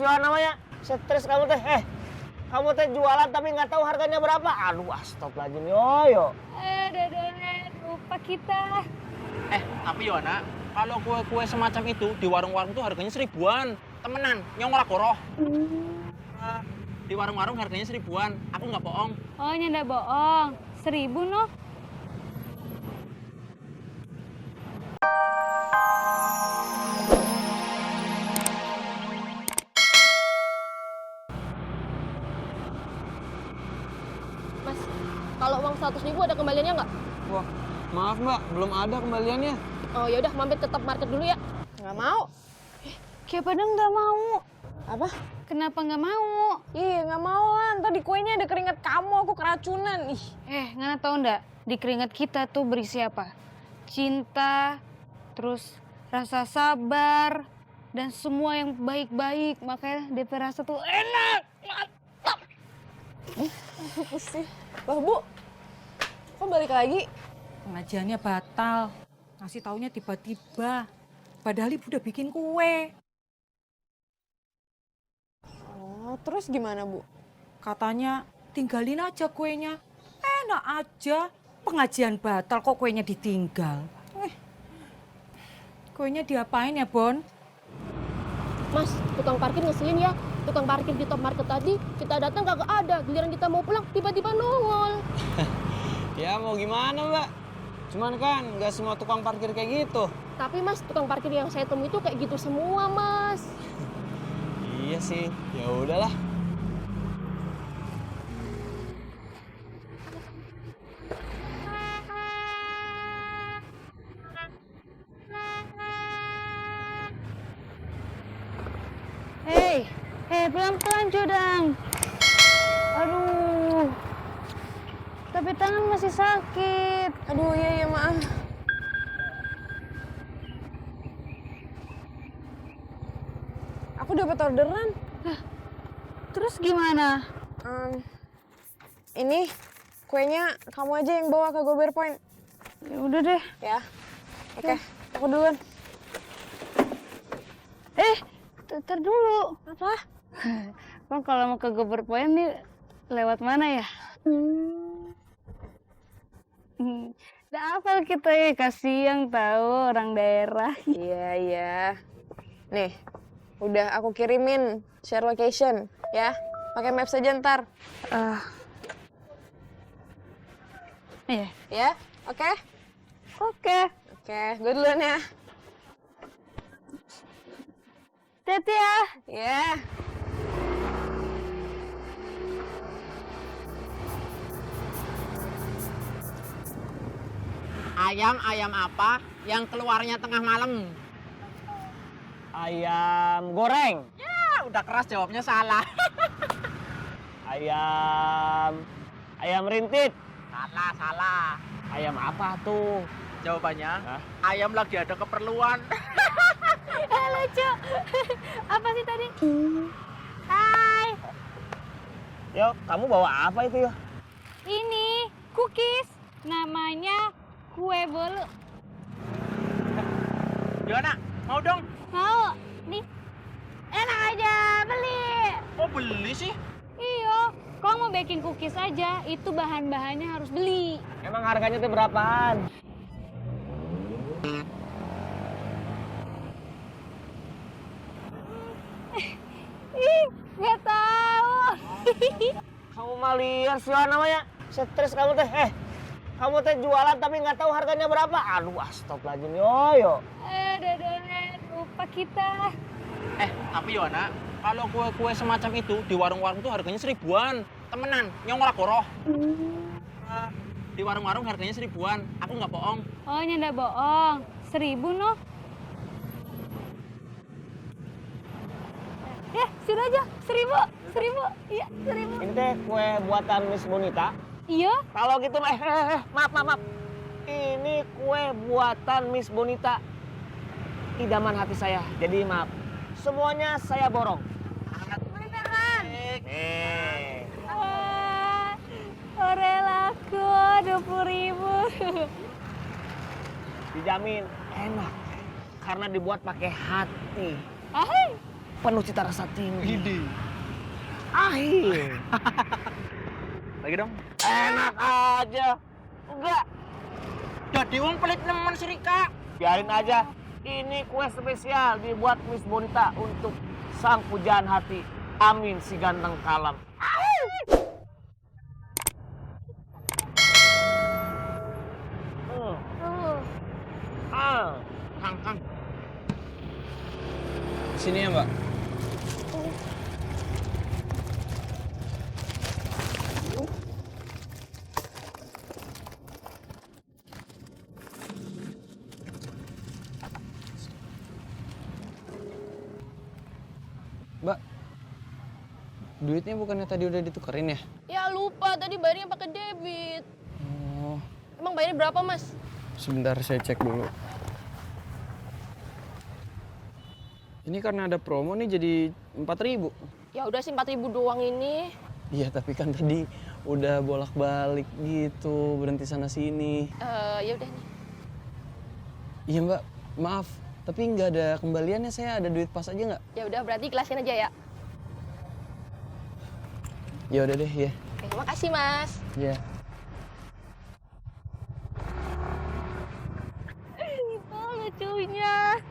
ya namanya. Stres kamu teh. Kamu teh jualan tapi nggak tahu harganya berapa. Aduh, astagfirullahaladzim, yo. Dodonet, lupa kita. Tapi Yona, kalau kue-kue semacam itu di warung-warung tuh harganya seribuan. Temenan, nyong ora koroh. Di warung-warung harganya seribuan. Aku nggak bohong. Oh, nyanda bohong. 1.000 noh. Mas, kalau uang 100.000 ada kembaliannya nggak? Wah, maaf Mbak, belum ada kembaliannya. Oh ya udah, mampir ke top market dulu ya. Nggak mau. Kayak pada nggak mau. Apa? Kenapa nggak mau? Ih, nggak mau lah. Ntar di kuenya ada keringat kamu, aku keracunan. Ih. Ngana tahu ndak? Di keringat kita tuh berisi apa? Cinta, terus rasa sabar, dan semua yang baik-baik. Makanya DP rasa tuh enak, mantap. Pusing. Loh Bu, kok balik lagi? Pengajiannya batal. Ngasih taunya tiba-tiba. Padahal ibu udah bikin kue. Oh, terus gimana Bu? Katanya tinggalin aja kuenya. Enak aja. Pengajian batal kok kuenya ditinggal. Kuenya diapain ya, Bon? Mas, tukang parkir ngeselin ya. Tukang parkir di top market tadi, kita datang kagak ada. Giliran kita mau pulang, tiba-tiba nongol. Ya mau gimana Mbak? Cuman kan nggak semua tukang parkir kayak gitu. Tapi Mas, tukang parkir yang saya temui itu kayak gitu semua, Mas. Iya sih, ya udahlah. Pelan-pelan Jodang. Aduh, tapi tangan masih sakit. Aduh, iya maaf. Aku dapat orderan. Terus gimana? Ini kuenya kamu aja yang bawa ke Gober Point. Ya udah deh. Ya. Oke, aku duluan. Ntar dulu. Apa? Bang, kalau mau ke Gober Point nih lewat mana ya? Udah hafal kita ya, kasihan tahu orang daerah. Iya. Nih, udah aku kirimin share location ya. Pakai maps aja ntar. Iya. Ya, oke? Oke. Oke, gue duluan ya. Hati ya. Ya. Ayam apa yang keluarnya tengah malam? Ayam goreng. Ya, udah keras jawabnya salah. Ayam rintit. Salah. Ayam apa tuh? Jawabannya, Hah? ayam lagi ada keperluan. Lucu. Apa sih tadi? Hai. Yo, kamu bawa apa itu yo? Ini cookies. Namanya kue bolu. Yona, mau dong? Mau? Nih. Enak aja, beli. Oh beli sih? Iya. Kalau mau baking cookies aja, itu bahan-bahannya harus beli. Emang harganya tuh berapaan? Nggak tahu. Kamu mah liar sih ya namanya. Stres kamu teh. Kamu teh jualan tapi nggak tahu harganya berapa. Aduh, astagfirullahaladzim, yo. Dodonet, lupa kita. Tapi Yona, kalau kue-kue semacam itu di warung-warung tuh harganya seribuan. Temenan, nyong ora koroh. Di warung-warung harganya seribuan. Aku nggak bohong. Oh, nyanda bohong. 1.000 noh. Sini aja. 1.000. Iya, 1.000. Ini teh kue buatan Miss Bonita. Iya. Kalau gitu mah, maaf. Ini kue buatan Miss Bonita. Idaman hati saya. Jadi maaf. Semuanya saya borong. Beneran. Nih. Orelaku 20.000. Dijamin enak. Karena dibuat pakai hati. penuh cita rasa tinggi. Akhir. Lagi dong. Enak aja. Enggak, Jadi wong pelit nemen si Rika. biarin aja. Ini kue spesial dibuat Miss Bonita untuk sang pujaan hati Amin si ganteng kalem. Kang. Sini ya, Mbak. Mbak, duitnya bukannya tadi udah ditukerin ya? Ya lupa, tadi bayarnya pakai debit. Oh, Emang bayarnya berapa, Mas? sebentar saya cek dulu. Ini karena ada promo nih jadi 4.000. Ya udah sih 4.000 doang ini. Iya, tapi kan tadi udah bolak-balik gitu, berhenti sana sini. Ya udah nih. Iya, Mbak, maaf. Tapi nggak ada kembaliannya, saya ada duit pas aja nggak? Ya udah berarti ikhlasin aja ya. Ya udah deh, ya. Oke, makasih, Mas. Ya. Itu lucunya.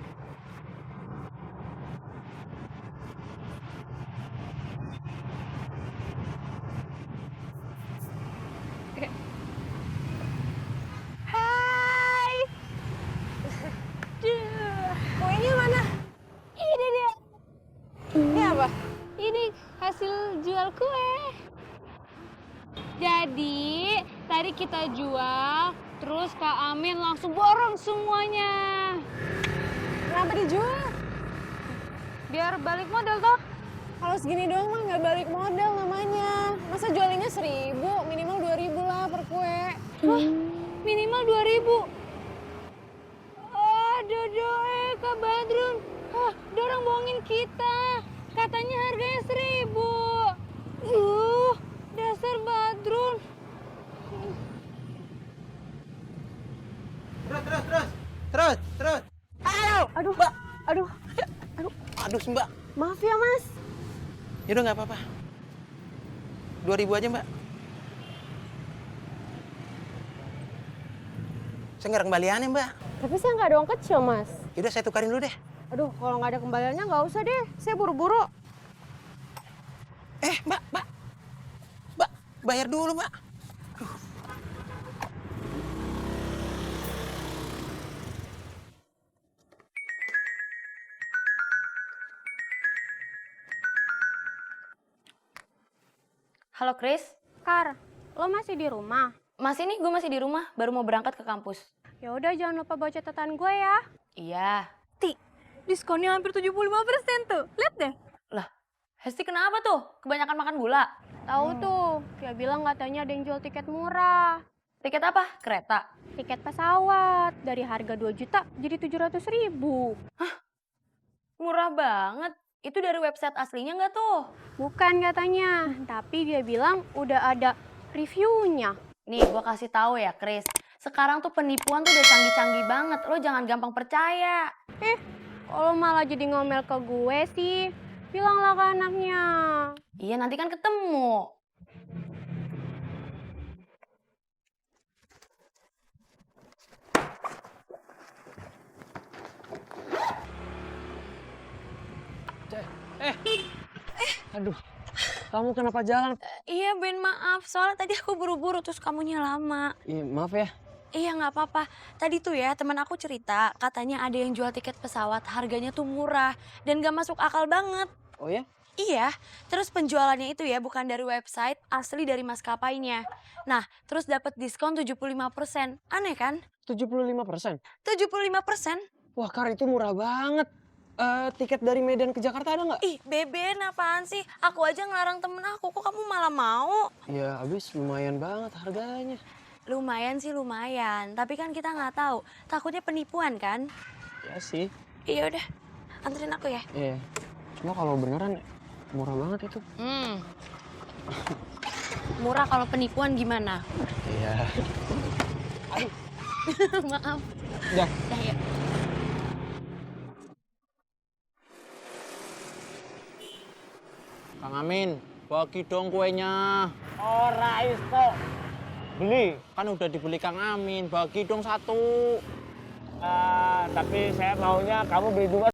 Hai. Kuenya mana? Ini dia. Ini apa? Ini hasil jual kue. Jadi, tadi kita jual, terus Kak Amin langsung borong semuanya. Kenapa dijual? Biar balik modal toh. Kalau segini doang mah nggak balik modal namanya. Masa jualinnya 1.000, minimal 2.000 lah per kue. Hah? Minimal 2.000. Aduh, Kak Badrun. Hah, dorang bohongin kita. Katanya harganya 1.000. Dasar Badrun. Terus. Aduh, Mbak. Maaf ya Mas. Yaudah nggak apa-apa. 2.000 aja, Mbak. Saya nggak ada kembaliannya, Mbak. Tapi saya nggak ada uang kecil Mas. Yaudah saya tukarin dulu deh. Aduh, kalau nggak ada kembaliannya nggak usah deh. Saya buru-buru. Mbak. Mbak, bayar dulu, Mbak. Halo Chris, Kar, lo masih di rumah? masih nih gue masih di rumah, baru mau berangkat ke kampus. Ya udah jangan lupa bawa catatan gue ya. Iya. Diskonnya hampir 75% tuh. Lihat deh. Lah, Hesti kenapa tuh? Kebanyakan makan gula? Tahu tuh, dia bilang katanya ada yang jual tiket murah. Tiket apa? Kereta? Tiket pesawat dari harga 2 juta jadi 700.000. Murah banget. Itu dari website aslinya nggak tuh? Bukan katanya, tapi dia bilang udah ada reviewnya. Nih, gue kasih tahu ya Chris. Sekarang tuh penipuan tuh udah canggih-canggih banget. Lo jangan gampang percaya. Kalau malah jadi ngomel ke gue sih, bilanglah ke anaknya. Iya, nanti kan ketemu. Aduh, kamu kenapa jalan? Iya Ben, maaf. Soalnya tadi aku buru-buru terus kamunya lama. Iya, maaf ya. Iya nggak apa-apa. Tadi tuh ya teman aku cerita katanya ada yang jual tiket pesawat harganya tuh murah dan gak masuk akal banget. Oh ya? Iya, terus penjualannya itu ya bukan dari website, asli dari maskapainya. Nah, terus dapat diskon 75%. Aneh kan? 75%? 75%? Wah, Kar, itu murah banget. Tiket dari Medan ke Jakarta ada nggak? Ih, Beben apaan sih? Aku aja ngelarang temen aku, kok kamu malah mau? Ya, habis lumayan banget harganya. Lumayan sih lumayan, tapi kan kita nggak tahu. Takutnya penipuan kan? Ya sih. Iya udah, anterin aku ya. Iya. Cuma kalau beneran murah banget itu. Murah kalau penipuan gimana? Iya. Maaf. Udah. Dah ya. Kang Amin, bagi dong kuenya. Ora iso. Beli. Kan udah dibeli Kang Amin, bagi dong 1. Tapi saya maunya kamu beli 2